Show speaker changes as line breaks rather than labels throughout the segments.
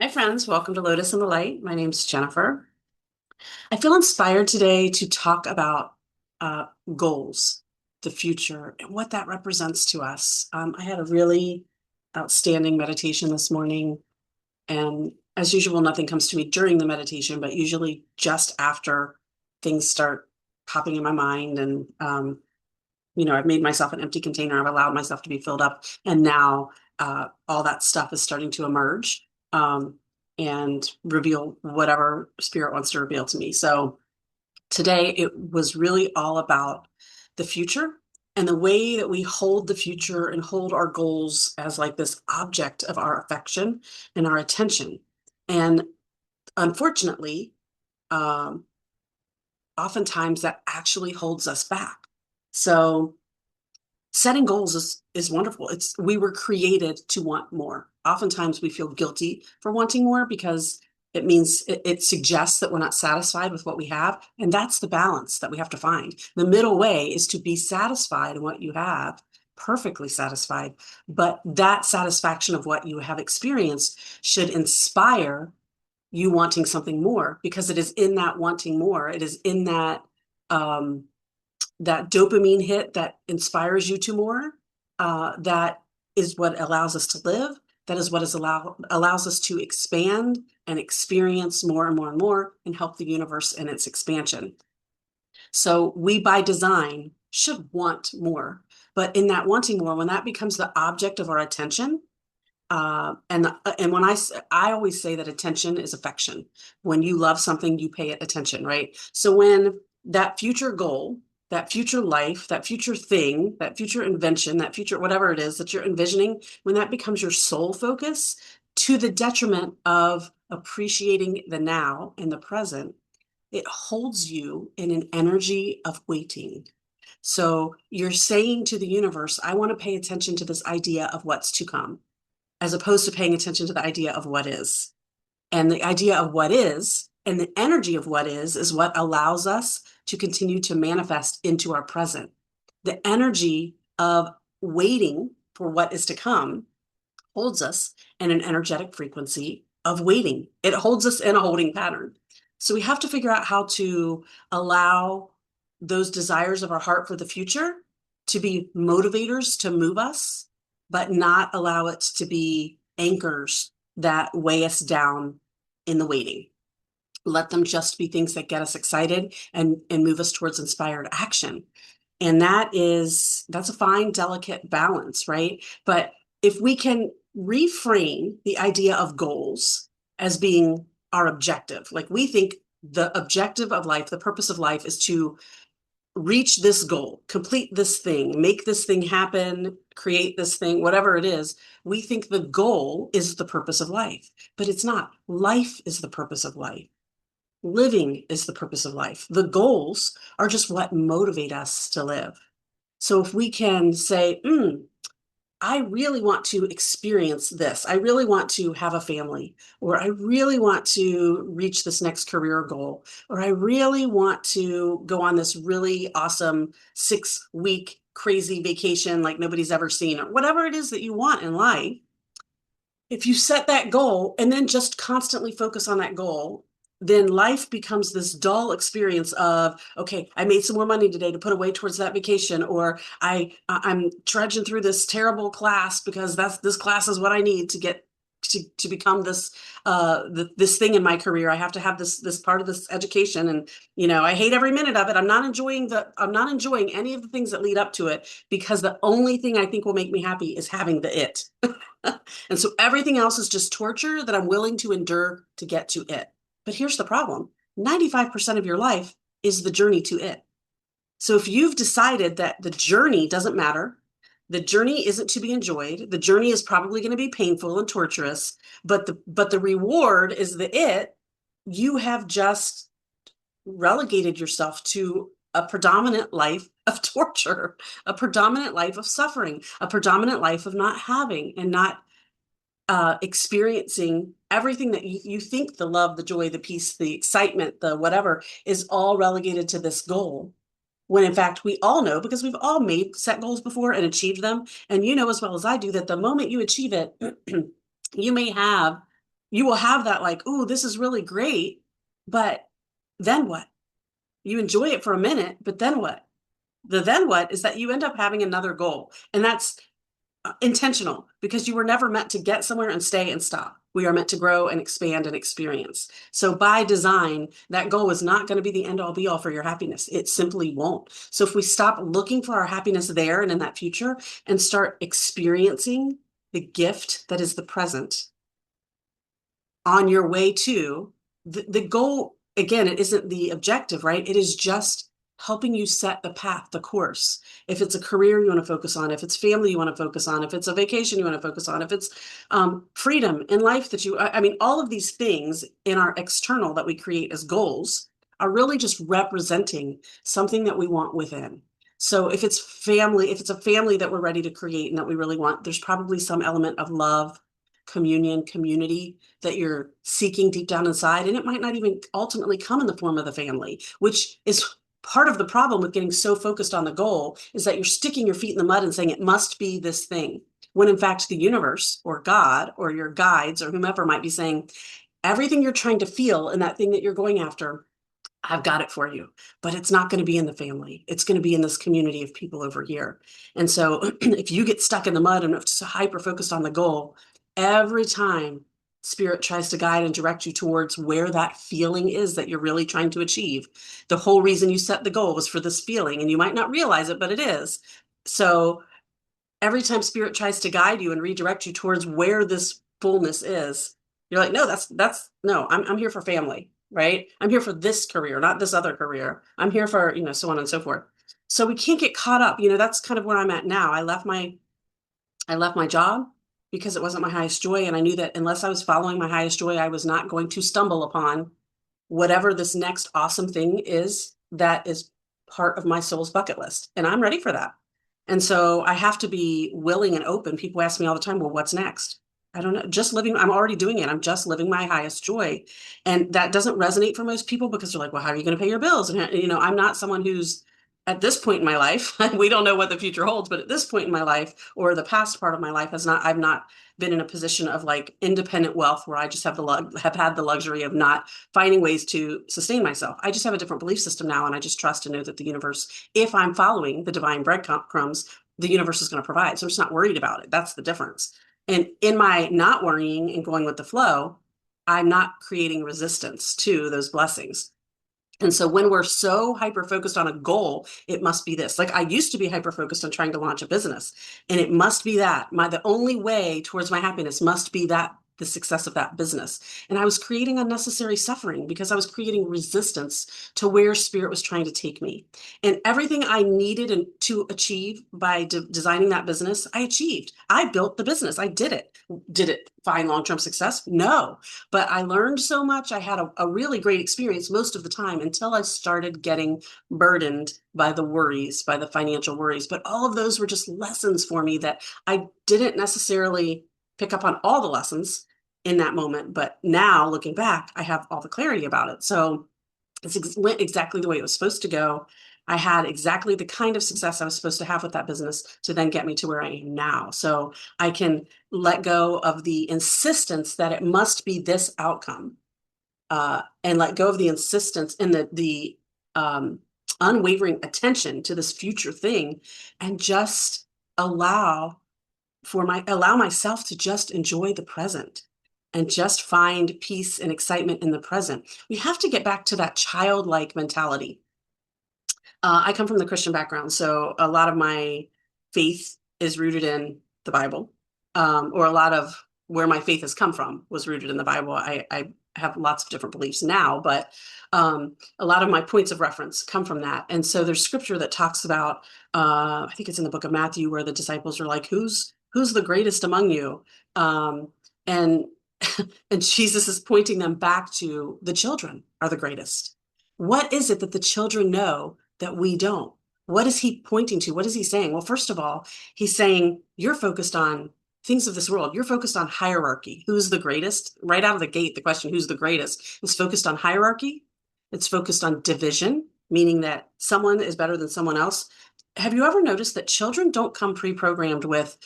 Hi, friends. Welcome to Lotus in the Light. My name's Jennifer. I feel inspired today to talk about uh, goals, the future, and what that represents to us. I had a really outstanding meditation this morning, and as usual, nothing comes to me during the meditation, but usually just after things start popping in my mind. And, I've made myself an empty container. I've allowed myself to be filled up. And now all that stuff is starting to emerge and reveal whatever spirit wants to reveal to me. So today it was really all about the future and the way that we hold the future and hold our goals as like this object of our affection and our attention. And unfortunately, um, oftentimes that actually holds us back. So setting goals is wonderful. It's we were created to want more. Oftentimes we feel guilty for wanting more because it suggests that we're not satisfied with what we have. And that's the balance that we have to find. The middle way is to be satisfied in what you have, perfectly satisfied. But that satisfaction of what you have experienced should inspire you wanting something more because it is in that wanting more. It is in um, that dopamine hit that inspires you to more. That is what allows us to live. That is what allows us to expand and experience more and more and more and help the universe in its expansion. So we, by design, should want more. But in that wanting more, when that becomes the object of our attention, and when I always say that attention is affection. When you love something, you pay it attention, right? So when that future goal, that future life, that future thing, that future invention, that future whatever it is that you're envisioning, when that becomes your sole focus to the detriment of appreciating the now and the present, it holds you in an energy of waiting. So you're saying to the universe, I want to pay attention to this idea of what's to come as opposed to paying attention to the idea of what is. And the idea of what is and the energy of what is what allows us to continue to manifest into our present. The energy of waiting for what is to come holds us in an energetic frequency of waiting. It holds us in a holding pattern. So we have to figure out how to allow those desires of our heart for the future to be motivators to move us, but not allow it to be anchors that weigh us down in the waiting. Let them just be things that get us excited and move us towards inspired action. And that's a fine, delicate balance, right? But if we can reframe the idea of goals as being our objective, like we think the objective of life, the purpose of life is to reach this goal, complete this thing, make this thing happen, create this thing, whatever it is. We think the goal is the purpose of life, but it's not. Life is the purpose of life. Living is the purpose of life. The goals are just what motivate us to live. So if we can say, I really want to experience this. I really want to have a family, or I really want to reach this next career goal, or I really want to go on this really awesome 6 week crazy vacation like nobody's ever seen, or whatever it is that you want in life. If you set that goal and then just constantly focus on that goal, then life becomes this dull experience of, okay, I made some more money today to put away towards that vacation, or I'm trudging through this terrible class because this class is what I need to get to become this thing in my career. I have to have this part of this education, and I hate every minute of it. I'm not enjoying any of the things that lead up to it because the only thing I think will make me happy is having the it. And so everything else is just torture that I'm willing to endure to get to it. But here's the problem: 95% of your life is the journey to it. So if you've decided that the journey doesn't matter, the journey isn't to be enjoyed, the journey is probably going to be painful and torturous, but the reward is the it, you have just relegated yourself to a predominant life of torture, a predominant life of suffering, a predominant life of not having and not experiencing everything that you think the love, the joy, the peace, the excitement, the whatever is all relegated to this goal. When in fact, we all know because we've all made set goals before and achieved them. And you know as well as I do that the moment you achieve it, you may have You will have that like, oh, this is really great, but then what? You enjoy it for a minute, but then what? The then what is that you end up having another goal. And that's intentional because you were never meant to get somewhere and stay and stop. We are meant to grow and expand and experience. So by design, that goal is not going to be the end all be all for your happiness. It simply won't. So if we stop looking for our happiness there and in that future and start experiencing the gift that is the present on your way to the goal, again, it isn't the objective, right? It is just helping you set the path, the course. If it's a career you want to focus on, if it's family you want to focus on, if it's a vacation you want to focus on, if it's freedom in life that I mean, all of these things in our external that we create as goals are really just representing something that we want within. So if it's family, if it's a family that we're ready to create and that we really want, there's probably some element of love, communion, community that you're seeking deep down inside. And it might not even ultimately come in the form of the family, which is part of the problem with getting so focused on the goal is that you're sticking your feet in the mud and saying it must be this thing. When in fact, the universe or God or your guides or whomever might be saying, everything you're trying to feel in that thing that you're going after, I've got it for you, but it's not going to be in the family. It's going to be in this community of people over here. And so if you get stuck in the mud and so hyper focused on the goal, every time spirit tries to guide and direct you towards where that feeling is that you're really trying to achieve, the whole reason you set the goal was for this feeling, and you might not realize it, but it is. So every time spirit tries to guide you and redirect you towards where this fullness is, you're like, no, that's no, I'm here for family, right? I'm here for this career, not this other career. I'm here for, so on and so forth. So we can't get caught up. That's kind of where I'm at now. I left my job because it wasn't my highest joy. And I knew that unless I was following my highest joy, I was not going to stumble upon whatever this next awesome thing is that is part of my soul's bucket list. And I'm ready for that. And so I have to be willing and open. People ask me all the time, well, what's next? I don't know. Just living, I'm already doing it. I'm just living my highest joy. And that doesn't resonate for most people because they're like, well, how are you going to pay your bills? And, I'm not someone who's at this point in my life, we don't know what the future holds, but at this point in my life or the past part of my life I've not been in a position of like independent wealth where I just have had the luxury of not finding ways to sustain myself. I just have a different belief system now. And I just trust and know that the universe, if I'm following the divine breadcrumbs, the universe is going to provide. So I'm just not worried about it. That's the difference. And in my not worrying and going with the flow, I'm not creating resistance to those blessings. And so when we're so hyper focused on a goal, it must be this. Like I used to be hyper focused on trying to launch a business, and it must be that. The only way towards my happiness must be that the success of that business. And I was creating unnecessary suffering because I was creating resistance to where spirit was trying to take me. And everything I needed to achieve by designing that business, I achieved. I built the business. I did it. Did it find long-term success? No. But I learned so much. I had a really great experience most of the time until I started getting burdened by the worries, by the financial worries. But all of those were just lessons for me that I didn't necessarily pick up on all the lessons in that moment. But now looking back, I have all the clarity about it. So went exactly the way it was supposed to go. I had exactly the kind of success I was supposed to have with that business to then get me to where I am now. So I can let go of the insistence that it must be this outcome, and let go of the insistence and the unwavering attention to this future thing, and just allow myself to just enjoy the present and just find peace and excitement in the present. We have to get back to that childlike mentality. I come from the Christian background, so a lot of my faith is rooted in the Bible, or a lot of where my faith has come from was rooted in the Bible. I have lots of different beliefs now, but a lot of my points of reference come from that. And so there's scripture that talks about, I think it's in the book of Matthew, where the disciples are like, who's the greatest among you? And and Jesus is pointing them back to the children are the greatest. What is it that the children know that we don't? What is he pointing to? What is he saying? Well, first of all, he's saying you're focused on things of this world. You're focused on hierarchy. Who's the greatest? Right out of the gate, the question, who's the greatest, is focused on hierarchy. It's focused on division, meaning that someone is better than someone else. have you ever noticed that children don't come pre-programmed with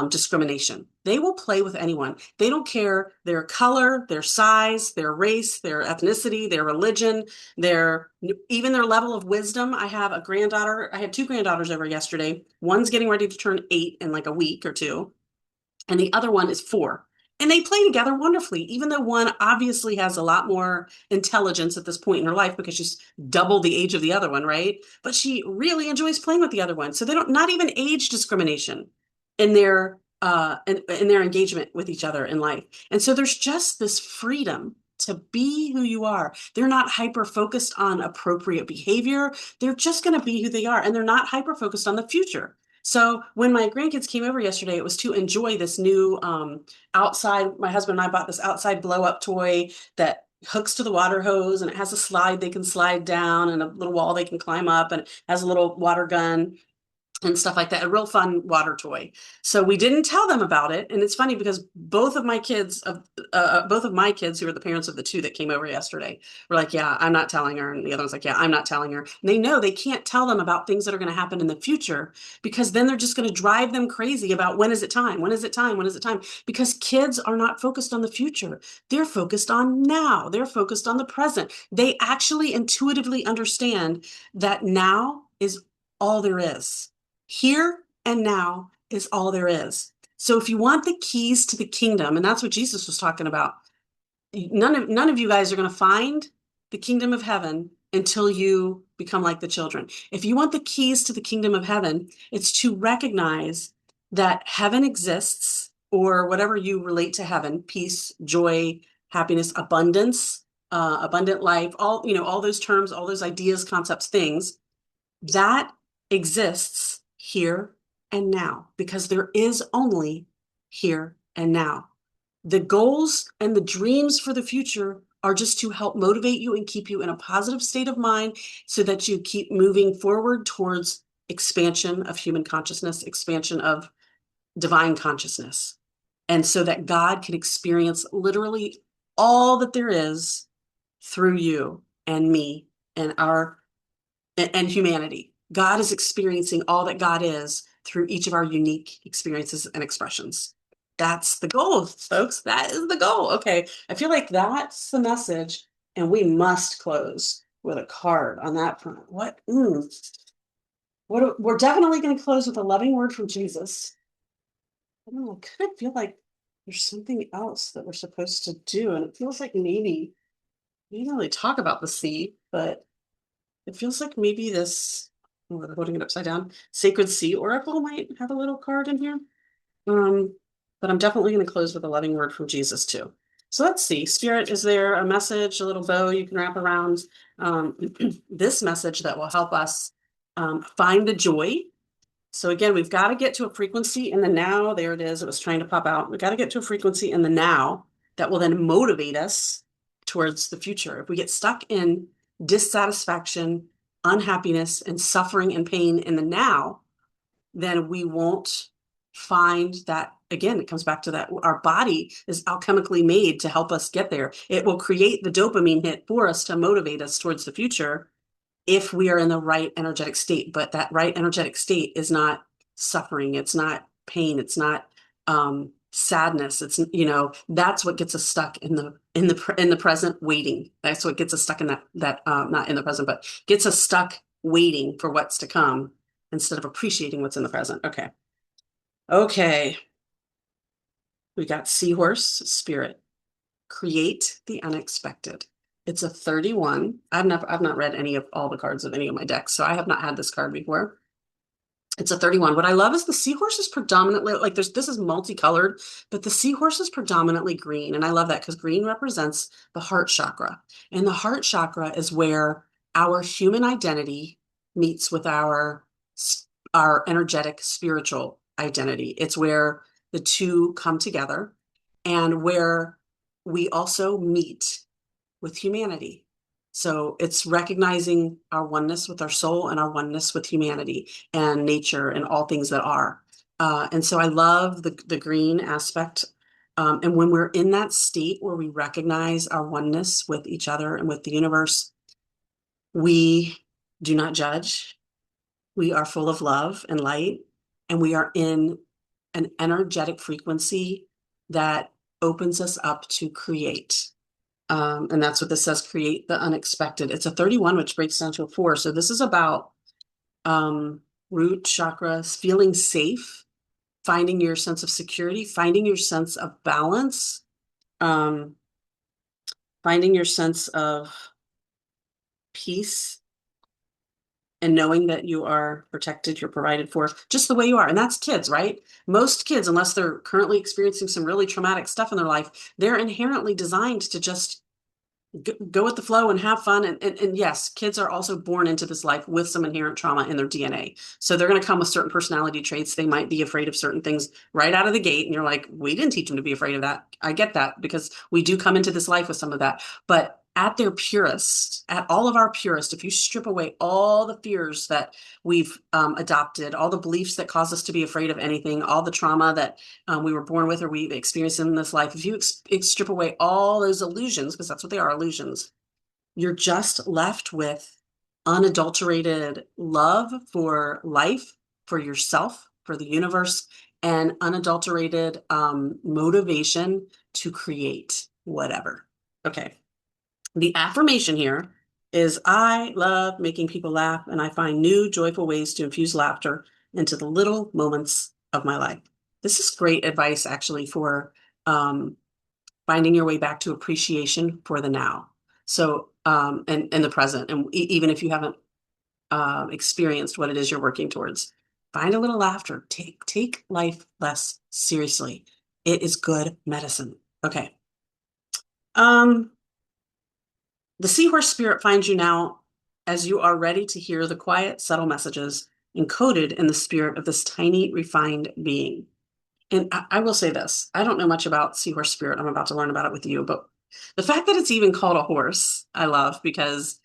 discrimination? They will play with anyone. They don't care their color, their size, their race, their ethnicity, their religion, their even their level of wisdom. I have a granddaughter. I had two granddaughters over yesterday. One's getting ready to turn 8 in like a week or two, and the other one is 4. And they play together wonderfully, even though one obviously has a lot more intelligence at this point in her life because she's double the age of the other one, right? But she really enjoys playing with the other one. So they don't, not even age discrimination in in their engagement with each other in life. And so there's just this freedom to be who you are. They're not hyper focused on appropriate behavior. They're just going to be who they are, and they're not hyper focused on the future. So when my grandkids came over yesterday, it was to enjoy this new outside. My husband and I bought this outside blow up toy that hooks to the water hose, and it has a slide they can slide down and a little wall they can climb up, and it has a little water gun and stuff like that. A real fun water toy. So we didn't tell them about it. And it's funny because both of my kids, who are the parents of the two that came over yesterday, were like, yeah, I'm not telling her. And the other one's like, yeah, I'm not telling her. And they know they can't tell them about things that are going to happen in the future, because then they're just going to drive them crazy about when is it time? When is it time? When is it time? Because kids are not focused on the future. They're focused on now. They're focused on the present. They actually intuitively understand that now is all there is. Here and now is all there is. So if you want the keys to the kingdom, and that's what Jesus was talking about, none of you guys are going to find the kingdom of heaven until you become like the children. If you want the keys to the kingdom of heaven, it's to recognize that heaven exists, or whatever you relate to heaven, peace, joy, happiness, abundance, abundant life, all those terms, all those ideas, concepts, things that exists here and now, because there is only here and now. The goals and the dreams for the future are just to help motivate you and keep you in a positive state of mind so that you keep moving forward towards expansion of human consciousness, expansion of divine consciousness. And so that God can experience literally all that there is through you and me and humanity. God is experiencing all that God is through each of our unique experiences and expressions. That's the goal, folks. That is the goal. Okay, I feel like that's the message, and we must close with a card on that front. What? We're definitely going to close with a loving word from Jesus. I don't know. I kind of feel like there's something else that we're supposed to do, and it feels like maybe we didn't really talk about the sea, but it feels like maybe this, oh, they're holding it upside down, Sacred Sea Oracle might have a little card in here. Um, but I'm definitely going to close with a loving word from Jesus too. So let's see. Spirit, is there a message, a little bow you can wrap around this message that will help us find the joy? So again, we've got to get to a frequency in the now. There it is. It was trying to pop out. We've got to get to a frequency in the now that will then motivate us towards the future. If we get stuck in dissatisfaction, unhappiness, and suffering and pain in the now, then we won't find that. Again, it comes back to that our body is alchemically made to help us get there. It will create the dopamine hit for us to motivate us towards the future if we are in the right energetic state. But that right energetic state is not suffering, it's not pain, it's not sadness. It's, that's what gets us stuck in the present, waiting. That's what gets us stuck in that not in the present, but gets us stuck waiting for what's to come instead of appreciating what's in the present. Okay, we got Seahorse Spirit. Create the unexpected. It's a 31. I've not read any of all the cards of any of my decks, so I have not had this card before. It's a 31. What I love is the seahorse is predominantly, like, this is multicolored, but the seahorse is predominantly green. And I love that because green represents the heart chakra. And the heart chakra is where our human identity meets with our energetic spiritual identity. It's where the two come together and where we also meet with humanity. So it's recognizing our oneness with our soul and our oneness with humanity and nature and all things that are. And so I love the green aspect. And when we're in that state where we recognize our oneness with each other and with the universe, we do not judge. We are full of love and light, and we are in an energetic frequency that opens us up to create. And that's what this says, create the unexpected. It's a 31, which breaks down to a 4. So this is about um, root chakras, feeling safe, finding your sense of security, finding your sense of balance, um, finding your sense of peace, and knowing that you are protected, you're provided for just the way you are. And that's kids, right? Most kids, unless they're currently experiencing some really traumatic stuff in their life, they're inherently designed to just go with the flow and have fun. And yes, kids are also born into this life with some inherent trauma in their DNA. So they're going to come with certain personality traits. They might be afraid of certain things right out of the gate. And you're like, we didn't teach them to be afraid of that. I get that because we do come into this life with some of that. But at their purest, at all of our purest, if you strip away all the fears that we've adopted, all the beliefs that cause us to be afraid of anything, all the trauma that we were born with or we've experienced in this life, if you strip away all those illusions, because that's what they are, illusions, you're just left with unadulterated love for life, for yourself, for the universe, and unadulterated motivation to create whatever. Okay. The affirmation here is I love making people laugh, and I find new joyful ways to infuse laughter into the little moments of my life. This is great advice, actually, for um, finding your way back to appreciation for the now. So, and the present. And even if you haven't experienced what it is you're working towards, find a little laughter. Take life less seriously. It is good medicine. Okay. Um, The seahorse spirit finds you now as you are ready to hear the quiet, subtle messages encoded in the spirit of this tiny, refined being. And I will say this, I don't know much about seahorse spirit. I'm about to learn about it with you, but the fact that it's even called a horse, I love because,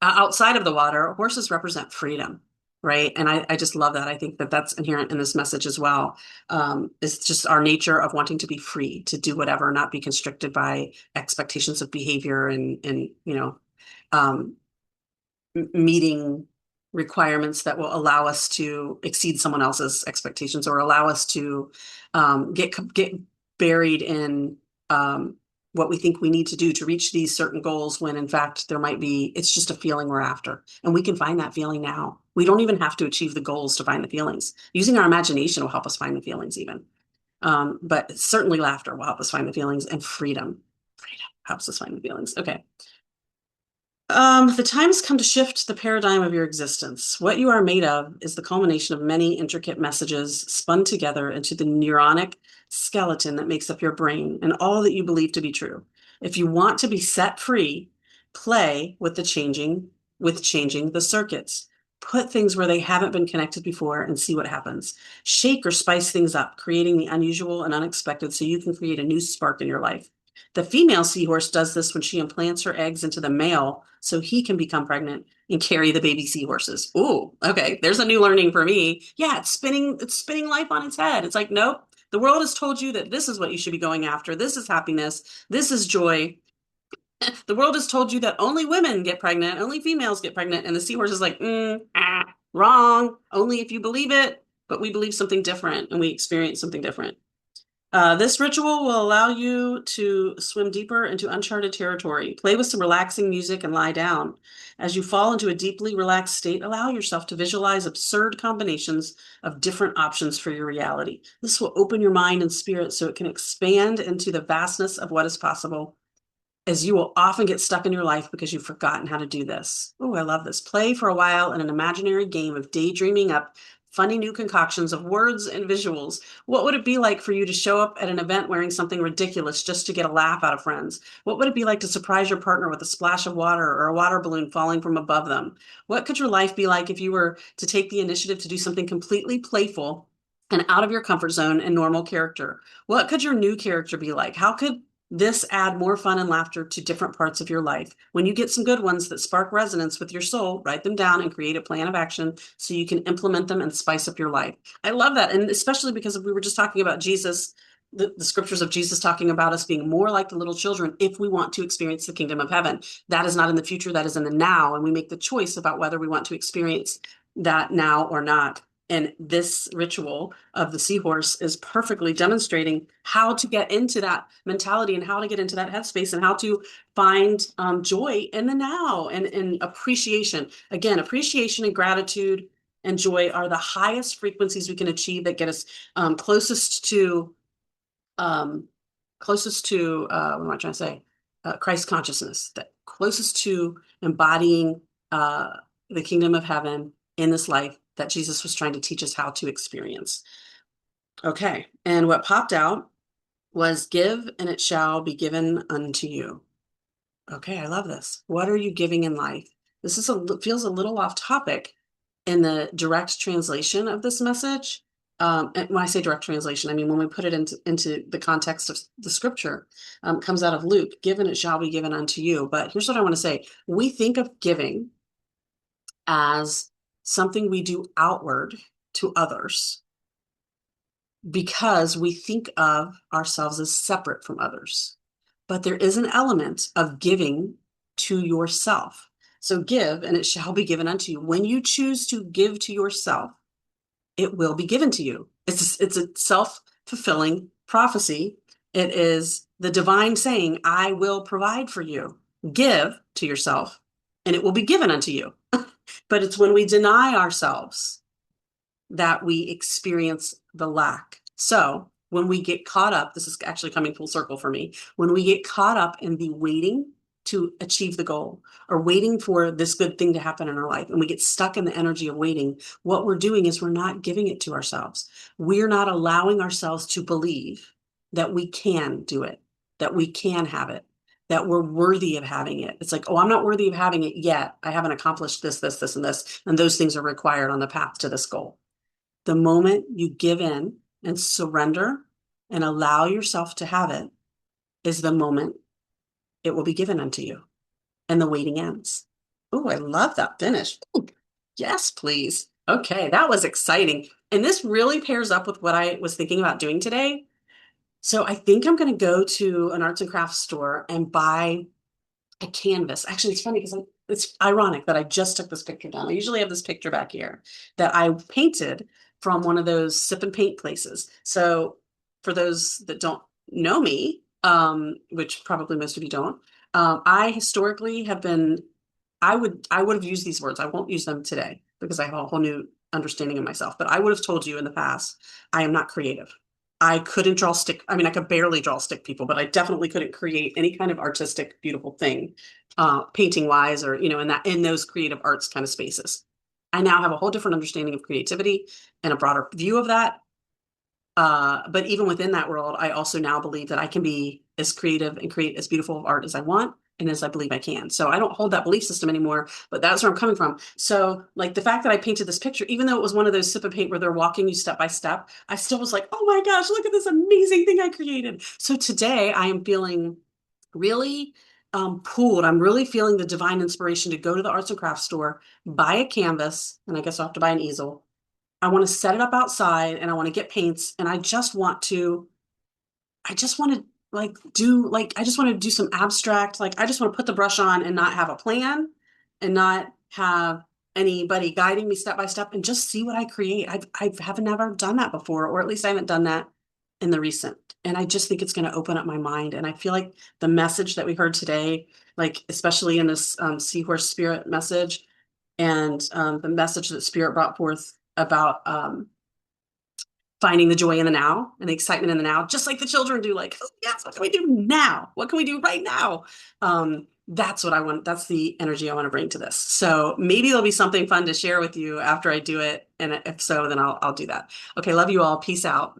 outside of the water, horses represent freedom, right? And I just love that. I think that that's inherent in this message as well. It's just our nature of wanting to be free, to do whatever, not be constricted by expectations of behavior and um, meeting requirements that will allow us to exceed someone else's expectations or allow us to get buried in what we think we need to do to reach these certain goals when in fact it's just a feeling we're after. And we can find that feeling now. We don't even have to achieve the goals to find the feelings. Using our imagination will help us find the feelings even. But certainly laughter will help us find the feelings, and freedom helps us find the feelings. Okay. The time has come to shift the paradigm of your existence. What you are made of is the culmination of many intricate messages spun together into the neuronic skeleton that makes up your brain and all that you believe to be true. If you want to be set free, play with changing the circuits. Put things where they haven't been connected before and see what happens. Shake or spice things up, creating the unusual and unexpected so you can create a new spark in your life. The female seahorse does this when she implants her eggs into the male so he can become pregnant and carry the baby seahorses. Ooh, okay. There's a new learning for me. Yeah, it's spinning life on its head. It's like, nope. The world has told you that this is what you should be going after. This is happiness. This is joy. The world has told you that only women get pregnant, only females get pregnant, and the seahorse is like, wrong. Only if you believe it, but we believe something different and we experience something different. This ritual will allow you to swim deeper into uncharted territory. Play with some relaxing music and lie down. As you fall into a deeply relaxed state, allow yourself to visualize absurd combinations of different options for your reality. This will open your mind and spirit so it can expand into the vastness of what is possible, as you will often get stuck in your life because you've forgotten how to do this. Oh, I love this. Play for a while in an imaginary game of daydreaming up funny new concoctions of words and visuals. What would it be like for you to show up at an event wearing something ridiculous just to get a laugh out of friends? What would it be like to surprise your partner with a splash of water or a water balloon falling from above them? What could your life be like if you were to take the initiative to do something completely playful and out of your comfort zone and normal character? What could your new character be like? How could this add more fun and laughter to different parts of your life? When you get some good ones that spark resonance with your soul, write them down and create a plan of action so you can implement them and spice up your life. I love that. And especially because we were just talking about Jesus, the scriptures of Jesus talking about us being more like the little children if we want to experience the kingdom of heaven. That is not in the future, that is in the now. And we make the choice about whether we want to experience that now or not. And this ritual of the seahorse is perfectly demonstrating how to get into that mentality and how to get into that headspace and how to find joy in the now and appreciation. Again, appreciation and gratitude and joy are the highest frequencies we can achieve that get us closest to um, what am I trying to say? Christ consciousness, that closest to embodying the kingdom of heaven in this life that Jesus was trying to teach us how to experience. Okay, and what popped out was give and it shall be given unto you. Okay, I love this. What are you giving in life? This is feels a little off topic in the direct translation of this message. And when I say direct translation, I mean when we put it into the context of the scripture, comes out of Luke, given it shall be given unto you. But here's what I want to say. We think of giving as something we do outward to others because we think of ourselves as separate from others. But there is an element of giving to yourself. So give, and it shall be given unto you. When you choose to give to yourself, it will be given to you. It's a self-fulfilling prophecy. It is the divine saying, I will provide for you. Give to yourself, and it will be given unto you. But it's when we deny ourselves that we experience the lack. So when we get caught up, this is actually coming full circle for me, when we get caught up in the waiting to achieve the goal or waiting for this good thing to happen in our life, and we get stuck in the energy of waiting, what we're doing is we're not giving it to ourselves. We're not allowing ourselves to believe that we can do it, that we can have it, that we're worthy of having it. It's like, oh, I'm not worthy of having it yet. I haven't accomplished this, and this, and those things are required on the path to this goal. The moment you give in and surrender and allow yourself to have it is the moment it will be given unto you and the waiting ends. Oh, I love that finish. Ooh, yes, please. Okay, that was exciting. And this really pairs up with what I was thinking about doing today. So I think I'm going to go to an arts and crafts store and buy a canvas. Actually, it's funny because it's ironic that I just took this picture down. I usually have this picture back here that I painted from one of those sip and paint places. So for those that don't know me, which probably most of you don't, I historically have been, I would have used these words. I won't use them today because I have a whole new understanding of myself. But I would have told you in the past, I am not creative. I couldn't draw stick. I mean, I could barely draw stick people, but I definitely couldn't create any kind of artistic, beautiful thing, painting wise, or in those creative arts kind of spaces. I now have a whole different understanding of creativity and a broader view of that. But even within that world, I also now believe that I can be as creative and create as beautiful of art as I want and as I believe I can. So I don't hold that belief system anymore, but that's where I'm coming from. So like the fact that I painted this picture, even though it was one of those sip and paint where they're walking you step by step, I still was like, oh my gosh, look at this amazing thing I created. So today I am feeling really pulled. I'm really feeling the divine inspiration to go to the arts and crafts store, buy a canvas, and I guess I'll have to buy an easel. I want to set it up outside and I want to get paints and I just want to I just want to do some abstract, like I just want to put the brush on and not have a plan and not have anybody guiding me step by step and just see what I create. I haven't never done that before, or at least I haven't done that in the recent. And I just think it's going to open up my mind. And I feel like the message that we heard today, like especially in this seahorse spirit message and the message that spirit brought forth about finding the joy in the now and the excitement in the now, just like the children do. Like, oh, yes, what can we do now? What can we do right now? That's what I want. That's the energy I want to bring to this. So maybe there'll be something fun to share with you after I do it. And if so, then I'll do that. Okay. Love you all. Peace out.